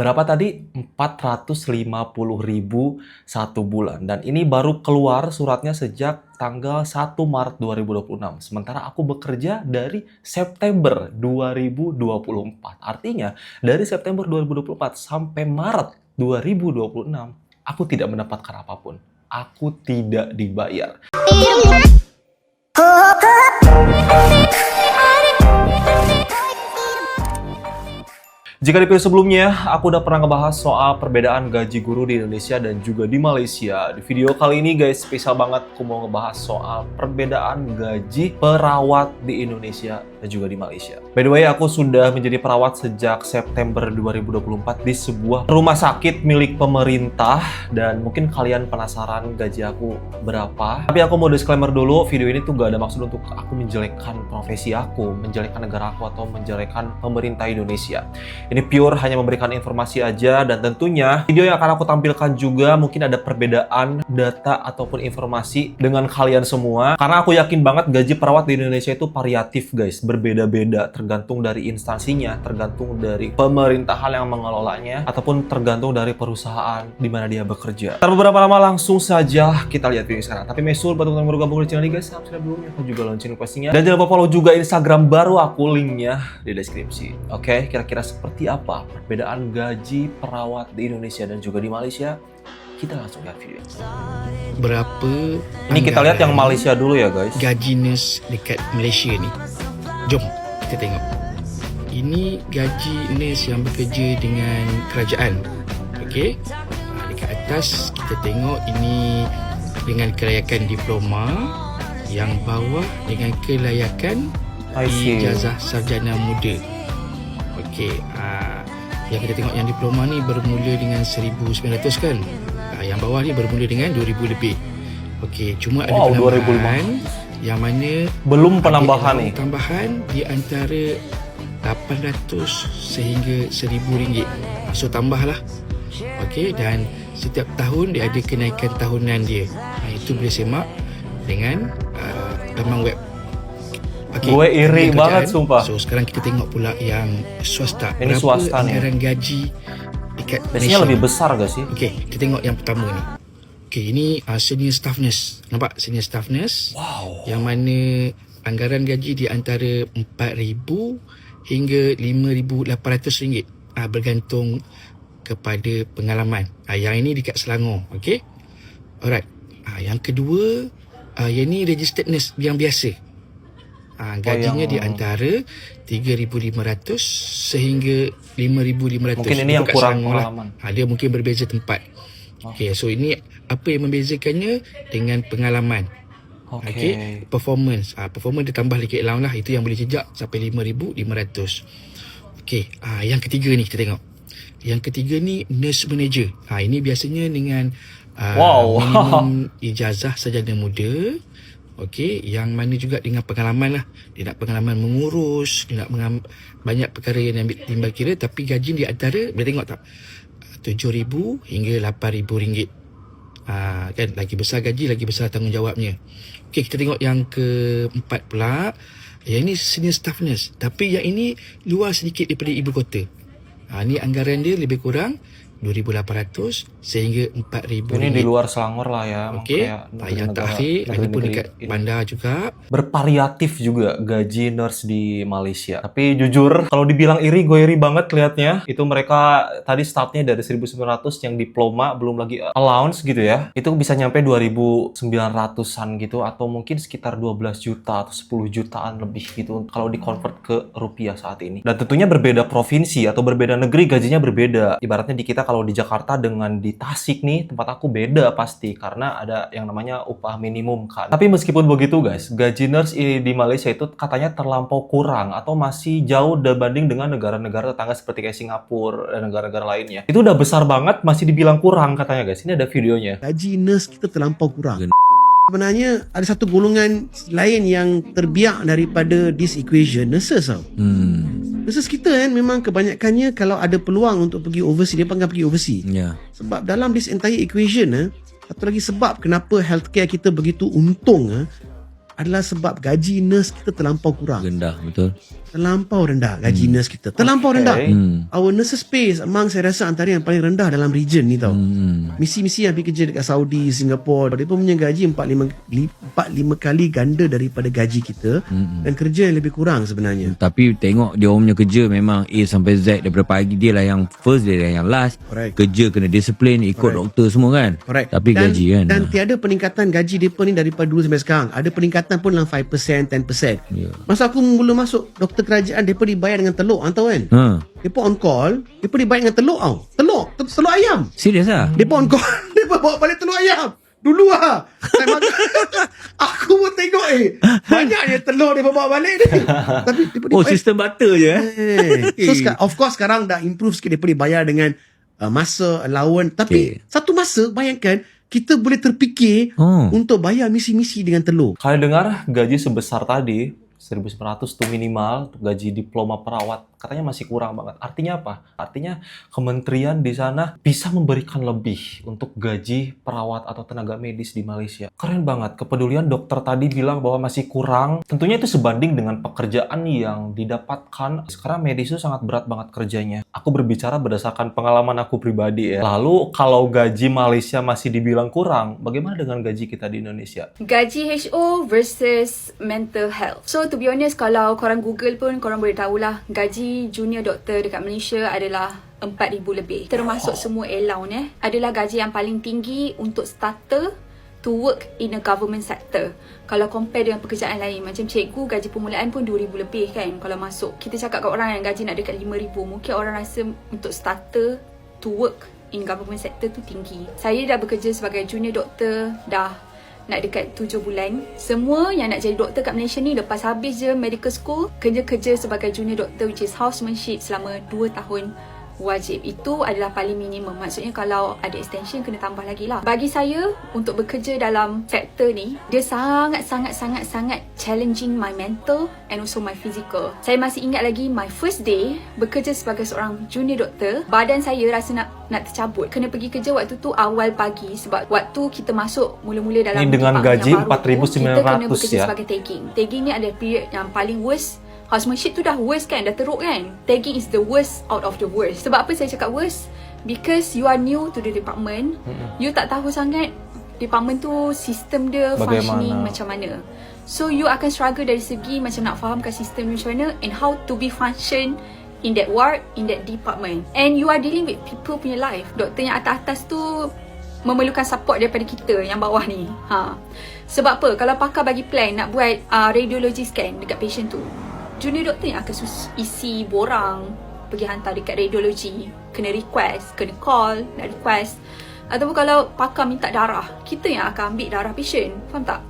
Berapa tadi? 450.000 satu bulan. Dan ini baru keluar suratnya sejak tanggal 1 Maret 2026. Sementara aku bekerja dari September 2024. Artinya, dari September 2024 sampai Maret 2026, aku tidak mendapatkan apapun. Aku tidak dibayar. Jika di video sebelumnya, aku udah pernah ngebahas soal perbedaan gaji guru di Indonesia dan juga di Malaysia. Di video kali ini guys, spesial banget aku mau ngebahas soal perbedaan gaji perawat di Indonesia dan juga di Malaysia. By the way, aku sudah menjadi perawat sejak September 2024 di sebuah rumah sakit milik pemerintah. Dan mungkin kalian penasaran gaji aku berapa. Tapi aku mau disclaimer dulu, video ini tuh gak ada maksud untuk aku menjelekkan profesi aku, menjelekkan negara aku, atau menjelekkan pemerintah Indonesia. Ini pure hanya memberikan informasi aja, dan tentunya video yang akan aku tampilkan juga mungkin ada perbedaan data ataupun informasi dengan kalian semua. Karena aku yakin banget gaji perawat di Indonesia itu variatif guys, berbeda-beda tergantung dari instansinya, tergantung dari pemerintahan yang mengelolanya, ataupun tergantung dari perusahaan di mana dia bekerja. Tanpa beberapa lama langsung saja kita lihat video sekarang. Tapi mesul buat teman-teman baru gabung di channel ini guys, subscribe dulu, aku juga lonceng requestnya. Dan jangan lupa follow juga Instagram baru aku, linknya di deskripsi. Oke, kira-kira seperti apa perbedaan gaji perawat di Indonesia dan juga di Malaysia? Kita langsung lihat video. Berapa Ini kita lihat yang Malaysia dulu ya guys. gaji nurse dekat Malaysia ni? Jom kita tengok. Ini gaji nurse yang bekerja dengan kerajaan. Okey. Dekat atas kita tengok ini dengan kelayakan diploma, yang bawah dengan kelayakan I see. ijazah sarjana muda. Okey, yang kita tengok yang diploma ni bermula dengan 1,900 kan. Yang bawah ni bermula dengan 2,000 lebih. Okey, cuma ada penambahan yang mana Belum penambahan ada nih. tambahan di antara 800 sehingga RM1,000. So tambahlah. Okey, dan setiap tahun dia ada kenaikan tahunan dia. Itu boleh semak dengan laman web. Okay, Gue iri banget sumpah. So sekarang kita tengok pula yang swasta. Ini swasta nih. Anggaran gaji dekat Biasanya Malaysia lebih ni? besar gak sih? Okey, kita tengok yang pertama ni. Okey, ini senior staff nurse. Nampak senior staff nurse? Wow. Yang mana anggaran gaji di antara RM4,000 hingga RM5,800. Bergantung kepada pengalaman. Yang ini dekat Selangor. Okey. Alright. Yang kedua, yang ni registered nurse yang biasa. Gajinya di antara 3,500 sehingga 5,500. Mungkin ini yang Dekat kurang Selangor pengalaman. Dia mungkin berbeza tempat. Okey, so ini apa yang membezakannya dengan pengalaman. Okey, performance. Performance dia tambah lagi allowance lah. Itu yang boleh jejak sampai 5,500. Okey, yang ketiga ni kita tengok. Yang ketiga ni nurse manager. Ini biasanya dengan minimum ijazah sarjana muda. Okey, yang mana juga dengan pengalaman lah. Dia nak pengalaman mengurus, dia nak banyak perkara yang ambil timbal kira, tapi gaji di antara, boleh tengok tak? RM7,000 hingga RM8,000. Kan, lagi besar gaji, lagi besar tanggungjawabnya. Okey, kita tengok yang keempat pula. Yang ini senior staff nurse. Tapi yang ini luar sedikit daripada ibu kota. Ni anggaran dia lebih kurang RM2,800 sehingga RM4,000. Ini di luar Selangor lah ya. Okey. Yang terakhir, ini pun dekat bandar juga. Bervariatif juga gaji nurse di Malaysia. Tapi jujur, kalau dibilang iri, gue iri banget liatnya. Itu mereka tadi startnya dari 1,900 yang diploma, belum lagi allowance gitu ya. Itu bisa nyampe 2.900-an gitu, atau mungkin sekitar 12 juta atau 10 jutaan lebih gitu kalau di-convert ke rupiah saat ini. Dan tentunya berbeda provinsi atau berbeda negeri gajinya berbeda. Ibaratnya di kita kalau di Jakarta dengan di Tasik nih, tempat aku beda pasti karena ada yang namanya upah minimum kan. Tapi meskipun begitu guys, gaji nurse di Malaysia itu katanya terlampau kurang atau masih jauh dibanding dengan negara-negara tetangga seperti kayak Singapura dan negara-negara lainnya. Itu udah besar banget, masih dibilang kurang katanya guys. Ini ada videonya. Gaji nurse kita terlampau kurang. Sebenarnya ada satu golongan lain yang terbiak daripada this equation, nurses tau. Nurses kita kan memang kebanyakannya kalau ada peluang untuk pergi overseas, dia akan pergi overseas. Sebab dalam this entire equation, satu lagi sebab kenapa healthcare kita begitu untung adalah sebab gaji nurse kita terlampau kurang. Rendah, betul. terlampau rendah gaji nurse kita. Terlampau rendah. Our nurses pay among saya rasa antara yang paling rendah dalam region ni tau. Misi-misi yang pergi kerja dekat Saudi, Singapura, dia pun punya gaji 4-5 kali ganda daripada gaji kita dan kerja yang lebih kurang sebenarnya. Tapi tengok dia orang punya kerja memang A sampai Z, daripada pagi dia lah yang first, dia lah yang last. Correct. Kerja kena disiplin, ikut doktor semua kan. Correct. Tapi gaji kan. Dan tiada peningkatan gaji mereka ni daripada dulu sampai sekarang. Ada peningkatan pun dalam 5%, 10%. Masa aku mula masuk doktor kerajaan, mereka dibayar dengan telur, tahu kan? Mereka on call, mereka dibayar dengan telur tau. Telur ayam. Serius lah? Mereka on call, mereka bawa balik telur ayam. Dulu lah. Aku pun tengok banyaknya telur dia bawa balik ni. Tapi sistem butter je So of course sekarang dah improve sikit. Mereka dibayar dengan masa, allowance. Tapi satu masa bayangkan kita boleh terfikir untuk bayar misi-misi dengan telur. Kalian dengar gaji sebesar tadi, 1.900 tuh minimal untuk gaji diploma perawat, katanya masih kurang banget. Artinya apa? Artinya kementerian di sana bisa memberikan lebih untuk gaji perawat atau tenaga medis di Malaysia. Keren banget. Kepedulian dokter tadi bilang bahwa masih kurang. Tentunya itu sebanding dengan pekerjaan yang didapatkan. Sekarang medis itu sangat berat banget kerjanya. Aku berbicara berdasarkan pengalaman aku pribadi ya. Lalu kalau gaji Malaysia masih dibilang kurang, bagaimana dengan gaji kita di Indonesia? Gaji HO versus mental health. So to be honest, kalau korang Google pun korang boleh tahulah gaji junior doktor dekat Malaysia adalah 4,000 lebih. Termasuk semua allowance adalah gaji yang paling tinggi untuk starter to work in a government sector. Kalau compare dengan pekerjaan lain, macam cikgu gaji permulaan pun 2,000 lebih kan kalau masuk. Kita cakap kat orang yang gaji nak dekat 5,000, mungkin orang rasa untuk starter to work in government sector tu tinggi. Saya dah bekerja sebagai junior doktor dah nak dekat 7 bulan. Semua yang nak jadi doktor kat Malaysia ni lepas habis je medical school, kerja sebagai junior doktor which is housemanship selama 2 tahun wajib. Itu adalah paling minimum. Maksudnya kalau ada extension kena tambah lagi lah. Bagi saya untuk bekerja dalam sektor ni, dia sangat challenging my mental and also my physical. Saya masih ingat lagi my first day bekerja sebagai seorang junior doktor, badan saya rasa nak tercabut. Kena pergi kerja waktu tu awal pagi sebab waktu kita masuk mula-mula dalam ini dengan gaji 4.900 kita kena bekerja ya. sebagai tagging. Tagging ni adalah period yang paling worst. Housemanship tu dah worst kan, dah teruk kan. Tagging is the worst out of the worst. Sebab apa saya cakap worst? Because you are new to the department. You tak tahu sangat department tu sistem dia functioning macam mana. So you akan struggle dari segi macam nak fahamkan sistem macam mana and how to be function in that ward, in that department. And you are dealing with people punya life. Doktor yang atas-atas tu memerlukan support daripada kita yang bawah ni. Sebab apa? Kalau pakar bagi plan nak buat radiology scan dekat patient tu, junior doktor yang akan isi borang, pergi hantar dekat radiologi, kena request, kena call, nak request. Ataupun kalau pakar minta darah, kita yang akan ambil darah patient. Faham tak?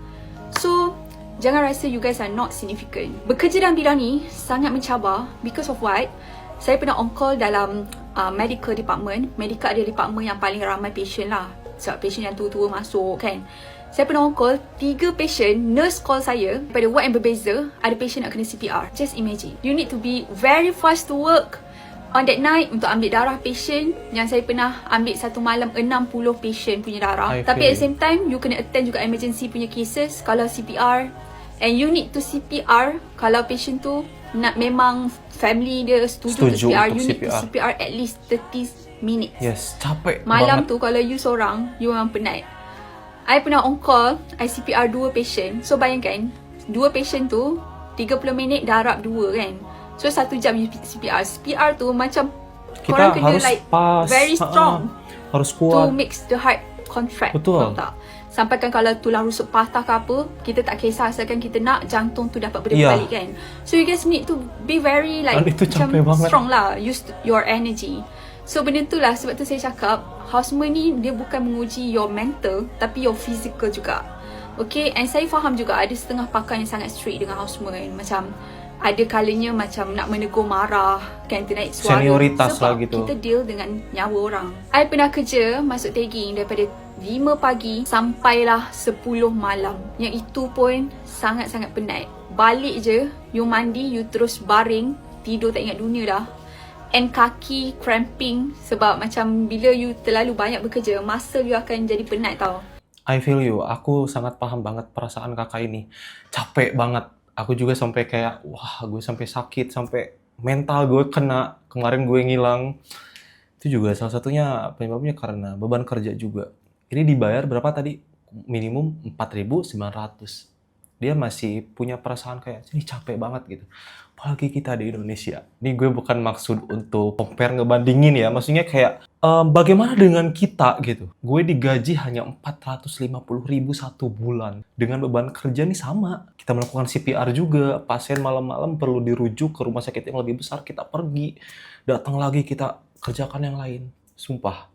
So, jangan rasa you guys are not significant. Bekerja dalam bidang ni sangat mencabar. Because of what? Saya pernah on call dalam medical department. Medical adalah department yang paling ramai patient lah. Sebab patient yang tua-tua masuk kan. Saya pernah on call 3 patient, nurse call saya pada ward yang berbeza, ada patient nak kena CPR. Just imagine. You need to be very fast to work on that night untuk ambil darah patient. Yang saya pernah ambil satu malam 60 patient punya darah. Tapi at the same time, you kena attend juga emergency punya cases kalau CPR. And you need to CPR kalau patient tu nak memang family dia setuju untuk CPR. You need to CPR at least 30 minutes. Yes, capek malam banget. Tu kalau you seorang, you memang penat. I pernah on call, I CPR 2 patient. So bayangkan, 2 patient tu 30 minit darab 2 kan. So 1 jam you CPR. CPR tu macam kita korang kena harus like pas, very strong harus kuat to makes the heart contract. Betul. Tak? Sampaikan kalau tulang rusuk patah ke apa, kita tak kisah asalkan kita nak jantung tu dapat balik kan. So you guys need to be very like macam strong lah, use your energy. So benda tu lah sebab tu saya cakap houseman ni dia bukan menguji your mental tapi your physical juga. Okay, and saya faham juga ada setengah pakar yang sangat strict dengan houseman. Macam ada kalanya macam nak menegur marah kan, kita naik suara senioritas sebab lah gitu. kita deal dengan nyawa orang. I pernah kerja masuk tagging daripada 5 pagi sampailah 10 malam. Yang itu pun sangat-sangat penat. Balik je, you mandi, you terus baring, tidur tak ingat dunia dah. And kaki cramping sebab macam bila you terlalu banyak bekerja, masa you akan jadi penat tau. I feel you. Aku sangat paham banget perasaan kakak ini. Capek banget. Aku juga sampai kayak, wah gue sampai sakit, sampai mental gue kena. Kemarin gue ngilang. Itu juga salah satunya penyebabnya karena beban kerja juga. Ini dibayar berapa tadi? Minimum 4.900. Dia masih punya perasaan kayak, ini capek banget gitu. Apalagi kita di Indonesia. Ini gue bukan maksud untuk compare ngebandingin ya. Maksudnya kayak, bagaimana dengan kita gitu. Gue digaji hanya 450.000 satu bulan. Dengan beban kerja nih sama. Kita melakukan CPR juga. Pasien malam-malam perlu dirujuk ke rumah sakit yang lebih besar. Kita pergi. Datang lagi kita kerjakan yang lain. Sumpah.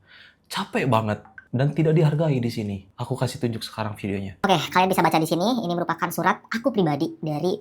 Capek banget. Dan tidak dihargai di sini. Aku kasih tunjuk sekarang videonya. Oke, kalian bisa baca di sini. Ini merupakan surat aku pribadi dari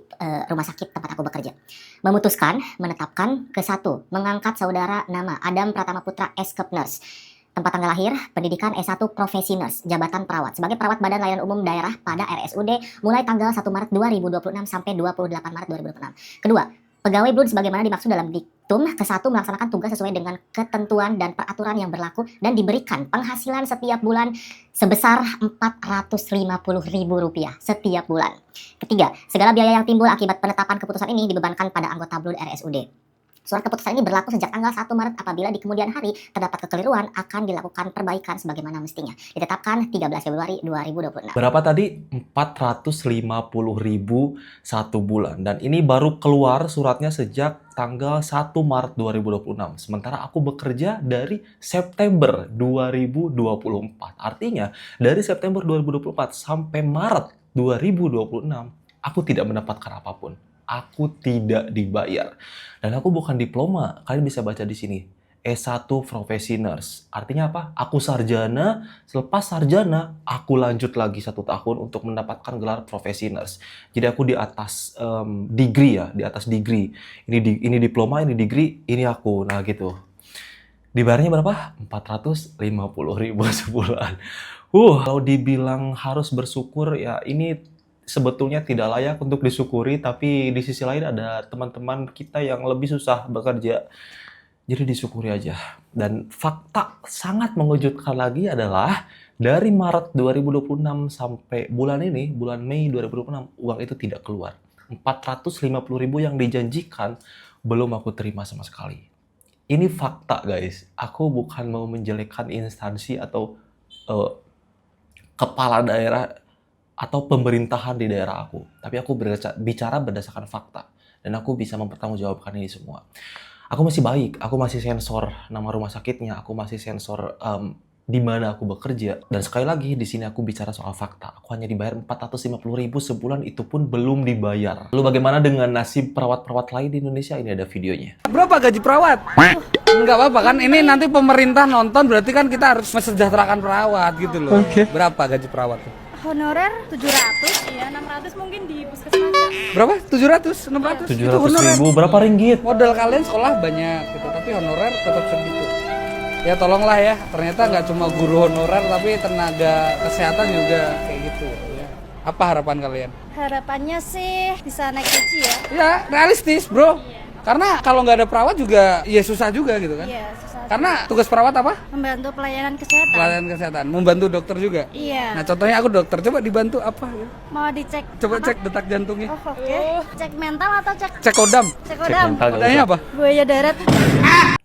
rumah sakit tempat aku bekerja. Memutuskan, menetapkan, ke-1, mengangkat saudara nama Adam Pratama Putra S.Kep Nurse. Tempat tanggal lahir, pendidikan S1 Profesi Nurse, jabatan perawat. Sebagai perawat Badan Layanan Umum Daerah pada RSUD mulai tanggal 1 Maret 2026 sampai 28 Maret 2026. Kedua, pegawai BLUD sebagaimana dimaksud dalam diktum. Ke-1, melaksanakan tugas sesuai dengan ketentuan dan peraturan yang berlaku dan diberikan penghasilan setiap bulan sebesar Rp450.000 setiap bulan. Ketiga, segala biaya yang timbul akibat penetapan keputusan ini dibebankan pada anggota BLUD RSUD. Surat keputusan ini berlaku sejak tanggal 1 Maret apabila di kemudian hari terdapat kekeliruan akan dilakukan perbaikan sebagaimana mestinya. Ditetapkan 13 Februari 2026. Berapa tadi? 450.000 satu bulan. Dan ini baru keluar suratnya sejak tanggal 1 Maret 2026. Sementara aku bekerja dari September 2024. Artinya dari September 2024 sampai Maret 2026 aku tidak mendapatkan apapun. Aku tidak dibayar. Dan aku bukan diploma. Kalian bisa baca di sini. S1 Profesi Nurse. Artinya apa? Aku sarjana, selepas sarjana, aku lanjut lagi 1 tahun untuk mendapatkan gelar Profesi Nurse. Jadi aku di atas degree ya, di atas degree. Ini diploma, ini degree, ini aku. Nah gitu. Dibayarnya berapa? 450.000 sebulan. Kalau dibilang harus bersyukur ya ini sebetulnya tidak layak untuk disyukuri, tapi di sisi lain ada teman-teman kita yang lebih susah bekerja. Jadi disyukuri aja. Dan fakta sangat mengejutkan lagi adalah dari Maret 2026 sampai bulan ini, bulan Mei 2026, uang itu tidak keluar. 450.000 yang dijanjikan belum aku terima sama sekali. Ini fakta guys. Aku bukan mau menjelekkan instansi atau kepala daerah atau pemerintahan di daerah aku. Tapi aku bicara berdasarkan fakta. Dan aku bisa mempertanggungjawabkan ini semua. Aku masih baik. Aku masih sensor nama rumah sakitnya. Aku masih sensor di mana aku bekerja. Dan sekali lagi, di sini aku bicara soal fakta. Aku hanya dibayar 450.000 sebulan, itu pun belum dibayar. Lalu bagaimana dengan nasib perawat-perawat lain di Indonesia? Ini ada videonya. Berapa gaji perawat? Enggak apa-apa kan, ini nanti pemerintah nonton, berarti kan kita harus mesejahterakan perawat gitu loh. Berapa gaji perawat tuh? Honorer 700, iya 600 mungkin di puskesmas. Berapa? 700? 600? 700.000, berapa ringgit? Modal kalian sekolah banyak gitu, tapi honorer tetap segitu. Ya tolonglah ya, ternyata nggak cuma guru honorer, tapi tenaga kesehatan juga kayak gitu ya. Apa harapan kalian? Harapannya sih bisa naik gaji ya. Ya, realistis bro. Karena kalau nggak ada perawat juga, ya susah juga gitu kan. Iya, susah. Karena tugas perawat apa? Membantu pelayanan kesehatan. Pelayanan kesehatan, membantu dokter juga. Iya. Nah contohnya aku dokter, coba dibantu apa? Mau dicek. Coba apa? cek detak jantungnya. Oh, oke. Cek mental atau cek Cek kodam. cek kodam? Kodamnya apa? Buaya darat.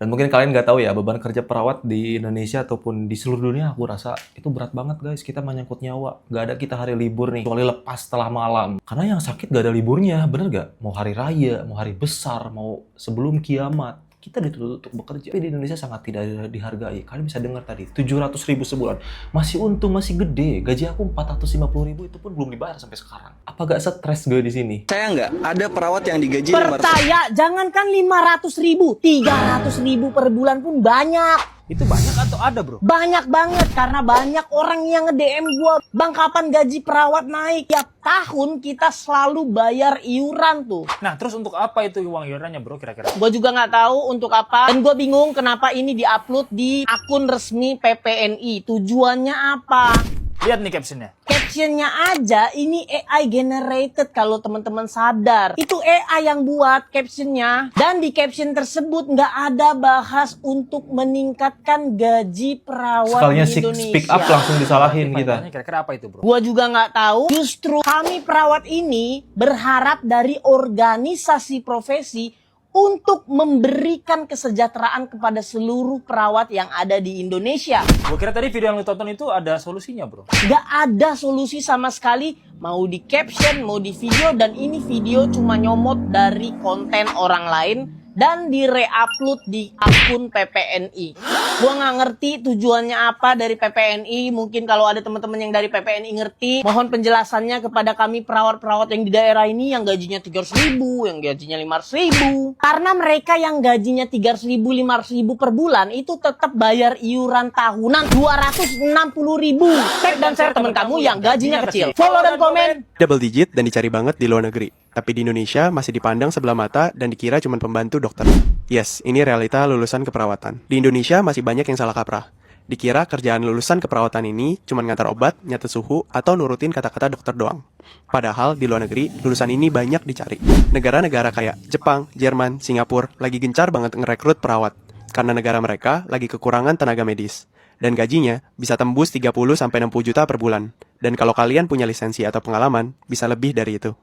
Dan mungkin kalian nggak tahu ya, beban kerja perawat di Indonesia ataupun di seluruh dunia aku rasa itu berat banget guys. Kita menyangkut nyawa. Nggak ada kita hari libur nih, kecuali lepas setelah malam. Karena yang sakit nggak ada liburnya, bener nggak? Mau hari raya, mau hari besar, mau sebelum kiamat. Kita dituntut untuk bekerja. Tapi di Indonesia sangat tidak dihargai. Kalian bisa dengar tadi, 700.000 sebulan. Masih untung, masih gede. Gaji aku 450.000 itu pun belum dibayar sampai sekarang. Apa gak stres gue di sini? Saya nggak ada perawat yang digaji Percaya, jangankan 500.000, 300.000 per bulan pun banyak. Itu banyak atau ada bro? Banyak banget, karena banyak orang yang nge-DM gua, bang kapan gaji perawat naik? Tiap tahun kita selalu bayar iuran tuh. Nah terus untuk apa itu uang iurannya bro kira-kira? Gua juga nggak tahu untuk apa, dan gua bingung kenapa ini diupload di akun resmi PPNI. Tujuannya apa? Lihat nih captionnya. Captionnya aja ini AI generated kalau teman-teman sadar. Itu AI yang buat captionnya. Dan di caption tersebut nggak ada bahas untuk meningkatkan gaji perawat Sekalinya di Indonesia. speak up langsung disalahin kita. Faedahnya kira-kira apa itu, bro? Gua juga nggak tahu. Justru kami perawat ini berharap dari organisasi profesi untuk memberikan kesejahteraan kepada seluruh perawat yang ada di Indonesia. Gue kira tadi video yang lu tonton itu ada solusinya, bro. Gak ada solusi sama sekali, mau di caption, mau di video, dan ini video cuma nyomot dari konten orang lain dan di-reupload di akun PPNI. Gua nggak ngerti tujuannya apa dari PPNI. Mungkin kalau ada teman-teman yang dari PPNI ngerti, mohon penjelasannya kepada kami perawat-perawat yang di daerah ini yang gajinya 300.000, yang gajinya 500.000. Karena mereka yang gajinya 300.000, 500.000 per bulan itu tetap bayar iuran tahunan 260.000. Tag dan share teman kamu yang gajinya kecil. Follow dan komen. Double digit dan dicari banget di luar negeri. Tapi di Indonesia masih dipandang sebelah mata dan dikira cuma pembantu dokter. Yes, ini realita lulusan keperawatan. Di Indonesia masih banyak yang salah kaprah. Dikira kerjaan lulusan keperawatan ini cuma ngantar obat, nyatet suhu, atau nurutin kata-kata dokter doang. Padahal di luar negeri, lulusan ini banyak dicari. Negara-negara kayak Jepang, Jerman, Singapura lagi gencar banget ngerekrut perawat. Karena negara mereka lagi kekurangan tenaga medis. Dan gajinya bisa tembus 30-60 juta per bulan. Dan kalau kalian punya lisensi atau pengalaman, bisa lebih dari itu.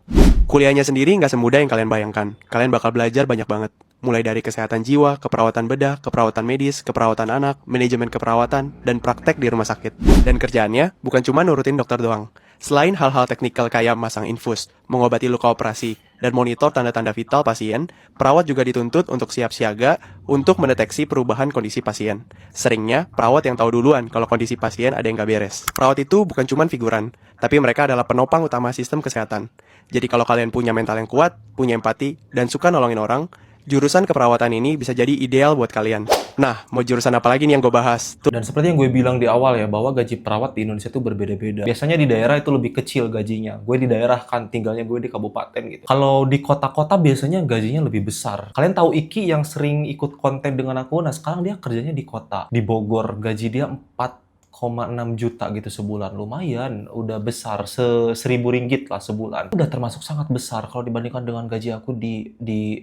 Kuliahnya sendiri nggak semudah yang kalian bayangkan. Kalian bakal belajar banyak banget. Mulai dari kesehatan jiwa, keperawatan bedah, keperawatan medis, keperawatan anak, manajemen keperawatan, dan praktek di rumah sakit. Dan kerjaannya bukan cuma nurutin dokter doang. Selain hal-hal teknikal kayak masang infus, mengobati luka operasi, dan monitor tanda-tanda vital pasien, perawat juga dituntut untuk siap siaga untuk mendeteksi perubahan kondisi pasien. Seringnya, perawat yang tahu duluan kalau kondisi pasien ada yang nggak beres. Perawat itu bukan cuma figuran, tapi mereka adalah penopang utama sistem kesehatan. Jadi kalau kalian punya mental yang kuat, punya empati, dan suka nolongin orang, jurusan keperawatan ini bisa jadi ideal buat kalian. Nah, mau jurusan apa lagi nih yang gue bahas? Dan seperti yang gue bilang di awal ya, bahwa gaji perawat di Indonesia itu berbeda-beda. Biasanya di daerah itu lebih kecil gajinya. Gue di daerah kan, tinggalnya gue di kabupaten gitu. Kalau di kota-kota biasanya gajinya lebih besar. Kalian tahu Iki yang sering ikut konten dengan aku? Nah, sekarang dia kerjanya di kota. Di Bogor, gaji dia 4,6 juta gitu sebulan. Lumayan, udah besar, 1.000 ringgit lah sebulan. Udah termasuk sangat besar kalau dibandingkan dengan gaji aku di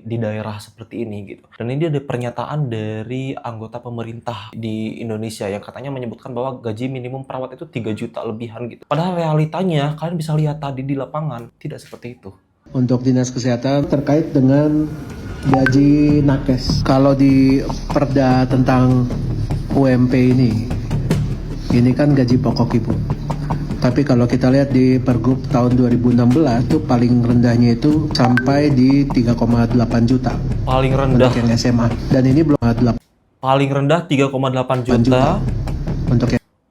daerah seperti ini gitu. Dan ini ada pernyataan dari anggota pemerintah di Indonesia yang katanya menyebutkan bahwa gaji minimum perawat itu 3 juta lebihan gitu. Padahal realitanya kalian bisa lihat tadi di lapangan tidak seperti itu. Untuk dinas kesehatan terkait dengan gaji nakes. Kalau di perda tentang UMP ini kan gaji pokok ibu. Tapi kalau kita lihat di Pergub tahun 2016 itu paling rendahnya itu sampai di 3,8 juta. Paling rendah untuk yang SMA. Dan ini belum 8. Paling rendah 3,8 juta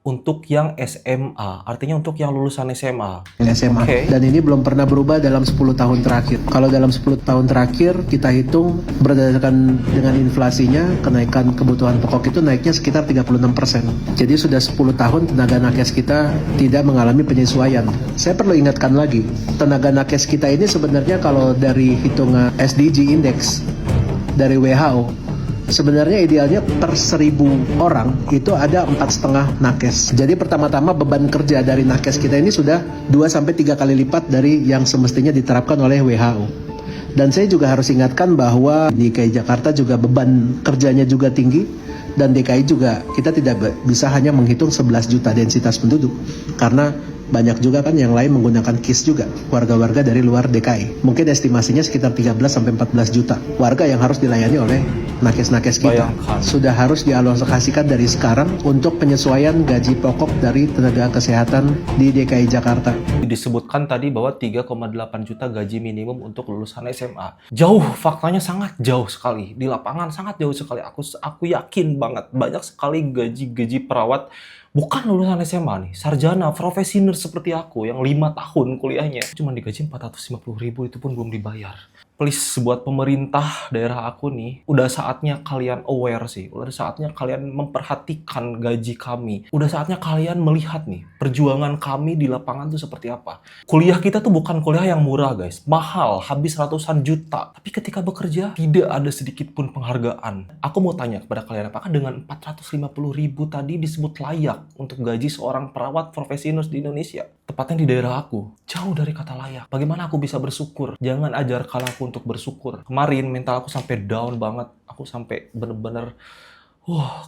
untuk yang SMA. Artinya untuk yang lulusan SMA. SMA. Okay. Dan ini belum pernah berubah dalam 10 tahun terakhir. Kalau dalam 10 tahun terakhir kita hitung berdasarkan dengan inflasinya, kenaikan kebutuhan pokok itu naiknya sekitar 36%. Jadi sudah 10 tahun tenaga nakes kita tidak mengalami penyesuaian. Saya perlu ingatkan lagi, tenaga nakes kita ini sebenarnya kalau dari hitungan SDG Index dari WHO, sebenarnya idealnya per 1.000 orang itu ada 4,5 nakes. Jadi pertama-tama beban kerja dari nakes kita ini sudah 2-3 kali lipat dari yang semestinya diterapkan oleh WHO. Dan saya juga harus ingatkan bahwa di DKI Jakarta juga beban kerjanya juga tinggi. Dan DKI juga kita tidak bisa hanya menghitung 11 juta densitas penduduk. Karena banyak juga kan yang lain menggunakan KIS juga, warga-warga dari luar DKI. Mungkin estimasinya sekitar 13-14 juta warga yang harus dilayani oleh nakes-nakes kita. Sudah harus dialokasikan dari sekarang untuk penyesuaian gaji pokok dari tenaga kesehatan di DKI Jakarta. Disebutkan tadi bahwa 3,8 juta gaji minimum untuk lulusan SMA. Jauh, faktanya sangat jauh sekali. Di lapangan sangat jauh sekali. Aku yakin banget banyak sekali gaji perawat bukan lulusan SMA nih, sarjana, profesi nurse seperti aku yang 5 tahun kuliahnya cuma digaji 450.000, itu pun belum dibayar. Please, buat pemerintah daerah aku nih, udah saatnya kalian aware sih, udah saatnya kalian memperhatikan gaji kami. Udah saatnya kalian melihat nih, perjuangan kami di lapangan tuh seperti apa. Kuliah kita tuh bukan kuliah yang murah guys, mahal, habis ratusan juta. Tapi ketika bekerja, tidak ada sedikit pun penghargaan. Aku mau tanya kepada kalian, apakah dengan 450.000 tadi disebut layak layak untuk gaji seorang perawat profesi nurse di Indonesia. Tepatnya di daerah aku, jauh dari kata layak. Bagaimana aku bisa bersyukur? Jangan ajarkan aku untuk bersyukur. Kemarin mental aku sampai down banget. Aku sampai bener-bener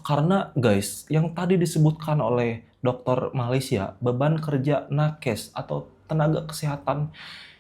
karena guys, yang tadi disebutkan oleh dokter Malaysia, beban kerja nakes atau tenaga kesehatan.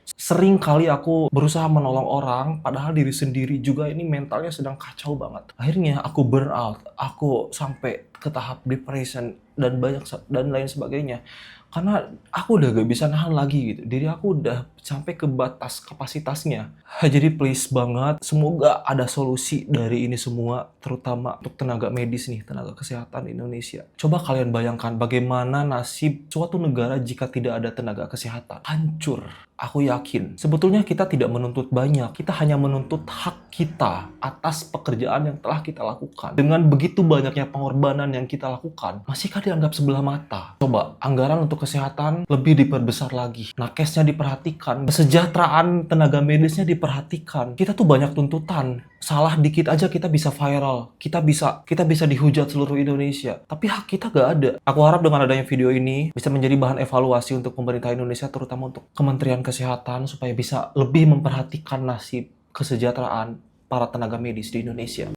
Sering kali aku berusaha menolong orang, padahal diri sendiri juga ini mentalnya sedang kacau banget. Akhirnya aku burn out, aku sampai ke tahap depression dan lain sebagainya. Karena aku udah gak bisa nahan lagi gitu. Diri aku udah sampai ke batas kapasitasnya. Jadi please banget, semoga ada solusi dari ini semua, terutama untuk tenaga medis nih, tenaga kesehatan di Indonesia. Coba kalian bayangkan bagaimana nasib suatu negara jika tidak ada tenaga kesehatan. Hancur. Aku yakin, sebetulnya kita tidak menuntut banyak, kita hanya menuntut hak kita atas pekerjaan yang telah kita lakukan. Dengan begitu banyaknya pengorbanan yang kita lakukan, masihkah dianggap sebelah mata? Coba, anggaran untuk kesehatan lebih diperbesar lagi. Nakesnya diperhatikan, kesejahteraan tenaga medisnya diperhatikan. Kita tuh banyak tuntutan. Salah dikit aja kita bisa viral, kita bisa dihujat seluruh Indonesia. Tapi hak kita gak ada. Aku harap dengan adanya video ini bisa menjadi bahan evaluasi untuk pemerintah Indonesia, terutama untuk Kementerian Kesehatan, supaya bisa lebih memperhatikan nasib kesejahteraan para tenaga medis di Indonesia.